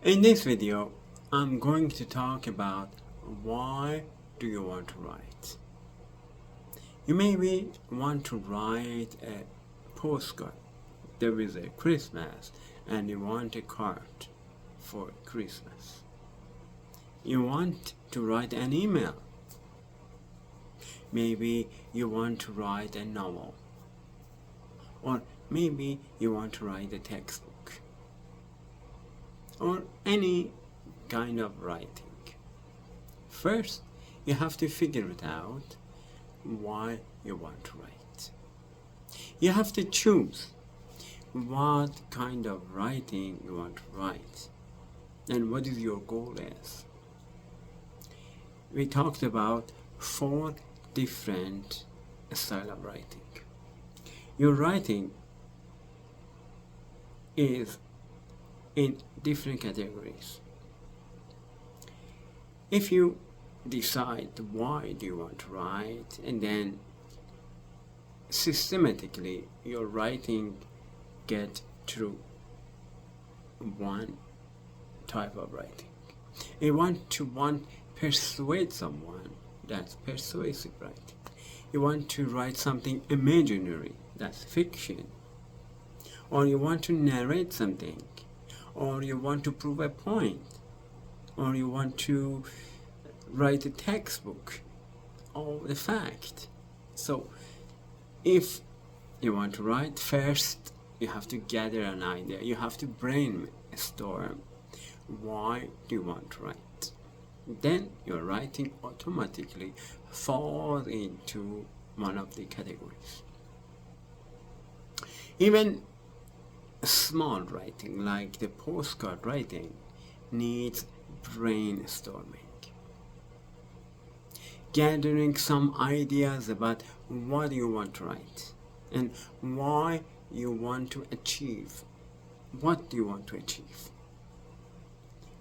In this video, I'm going to talk about why do you want to write. You maybe want to write a postcard. There is a Christmas and you want a card for Christmas. You want to write an email. Maybe you want to write a novel. Or maybe you want to write a textbook. Or any kind of writing. First, you have to figure it out why you want to write. You have to choose what kind of writing you want to write and what is your goal is. We talked about 4 different styles of writing. Your writing is in different categories. If you decide why do you want to write and then systematically your writing get through one type of writing. You want to persuade someone, that's persuasive writing. You want to write something imaginary, that's fiction. Or you want to narrate something, or you want to prove a point, or you want to write a textbook or a fact. So if you want to write, first you have to gather an idea. You have to brainstorm. Why do you want to write? Then your writing automatically falls into one of the categories. Even small writing like the postcard writing needs brainstorming. Gathering some ideas about what you want to write and why you want to achieve. What do you want to achieve?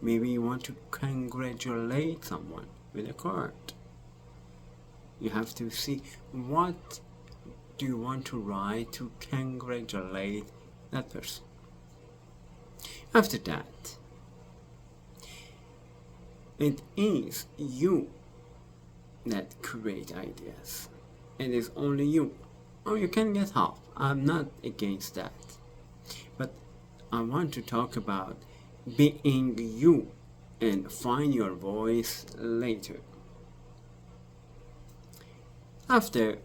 Maybe you want to congratulate someone with a card. You have to see what do you want to write to congratulate that person. After that, it is you that create ideas. It is only you. Or you can get help. I'm not against that. But I want to talk about being you and find your voice later. After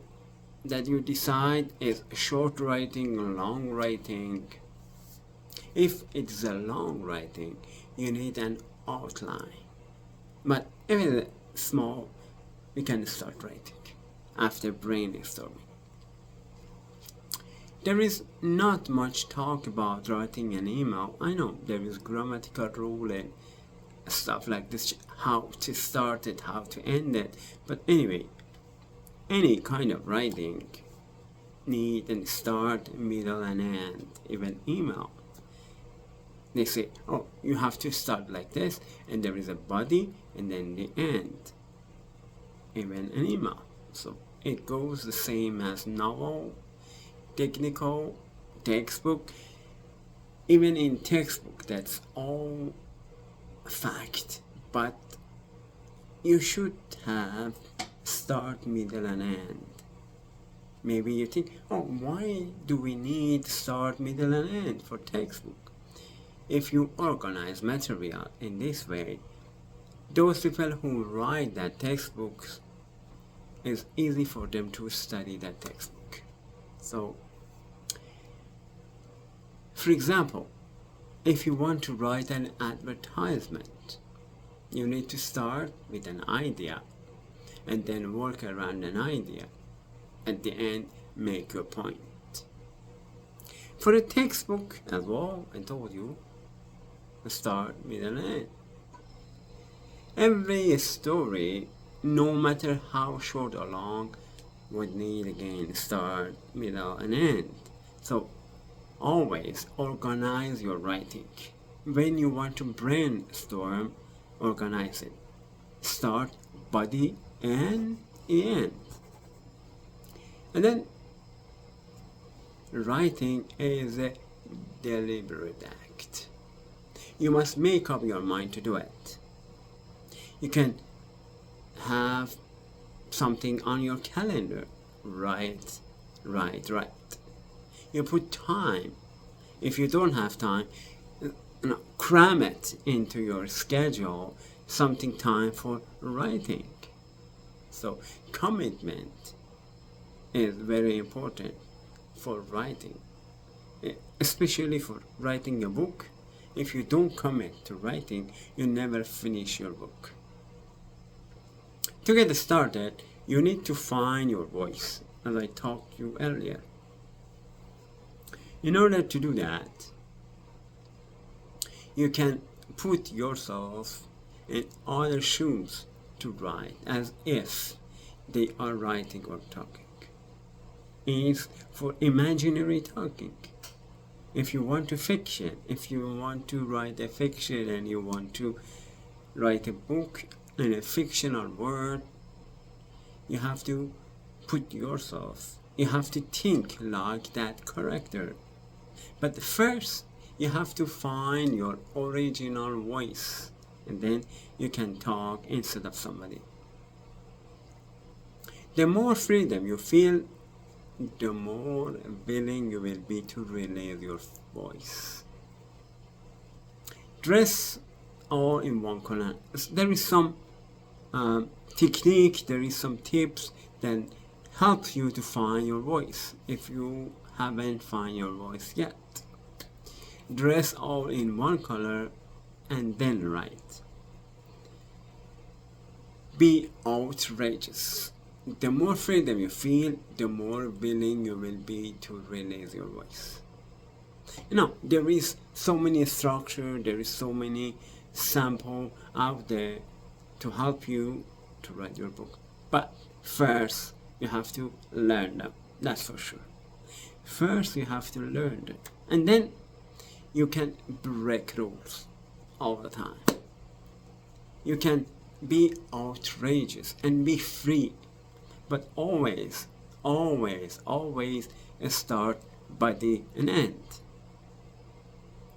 that you decide is short writing or long writing. If it's a long writing, you need an outline. But if it's small, we can start writing after brainstorming. There is not much talk about writing an email. I know there is grammatical rule and stuff like this, how to start it, how to end it. But anyway, any kind of writing need a start, middle, and end. Even email. They say, oh, you have to start like this, and there is a body, and then the end. Even an email. So it goes the same as novel, technical, textbook. Even in textbook, that's all fact. But you should have start, middle, and end. Maybe you think, oh, why do we need start, middle, and end for textbook? If you organize material in this way, those people who write that textbooks, it's easy for them to study that textbook. So, for example, if you want to write an advertisement, you need to start with an idea and then work around an idea. At the end, make your point. For a textbook as well, I told you, start, middle, and end. Every story, no matter how short or long, would need again start, middle, and end. So always organize your writing. When you want to brainstorm, organize it. Start, body, and end. And then writing is a deliberate act. You must make up your mind to do it. You can have something on your calendar. Right. You put time. If you don't have time, cram it into your schedule, something time for writing. So commitment is very important for writing, especially for writing a book. If you don't commit to writing, you never finish your book. To get started, you need to find your voice, as I talked to you earlier. In order to do that, you can put yourself in other shoes to write, as if they are writing or talking. Is for imaginary talking. If you want to fiction, if you want to write a fiction and you want to write a book in a fictional world, you have to put yourself, you have to think like that character. But first, you have to find your original voice, and then you can talk instead of somebody. The more freedom you feel, the more willing you will be to release your voice. Dress all in one color. There is some technique, there is some tips that help you to find your voice if you haven't found your voice yet. Dress all in one color and then write. Be outrageous. The more freedom you feel, the more willing you will be to release your voice. There is so many structure, there is so many sample out there to help you to write your book. But first, you have to learn them, that's for sure. First, you have to learn them. And then, you can break rules all the time. You can be outrageous and be free. But always start by the end.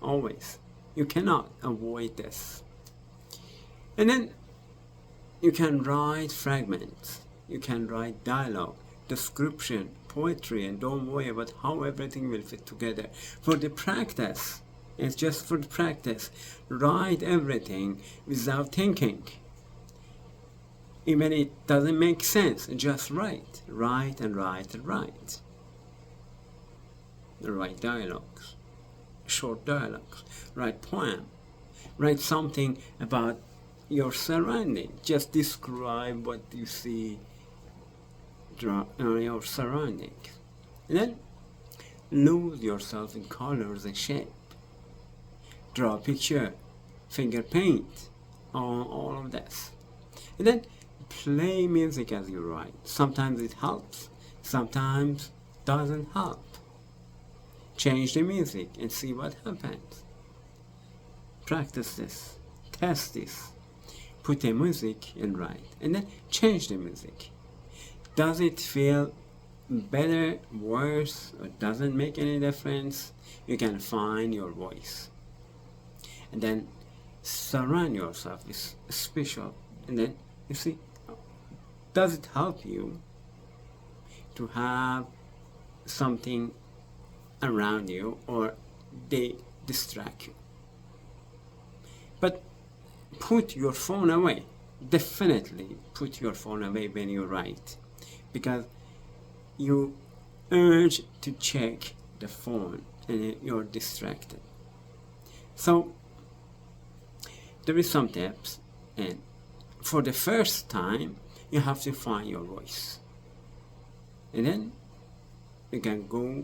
Always. You cannot avoid this. And then you can write fragments. You can write dialogue, description, poetry, and don't worry about how everything will fit together. For the practice, it's just for the practice. Write everything without thinking. Even it doesn't make sense, just write. Write. Write dialogues, short dialogues, write poem, write something about your surrounding. Just describe what you see your surroundings. And then lose yourself in colors and shape. Draw a picture, finger paint, all of this. And then play music as you write. Sometimes it helps, sometimes doesn't help. Change the music and see what happens. Practice this, test this. Put the music and write, and then change the music. Does it feel better, worse, or doesn't make any difference? You can find your voice. And then surround yourself with special, and then you see, does it help you to have something around you, or they distract you? But put your phone away. Definitely put your phone away when you write, because you urge to check the phone and you're distracted. So there is some tips, and for the first time you have to find your voice, and then you can go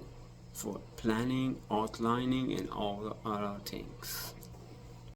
for planning, outlining, and all the other things.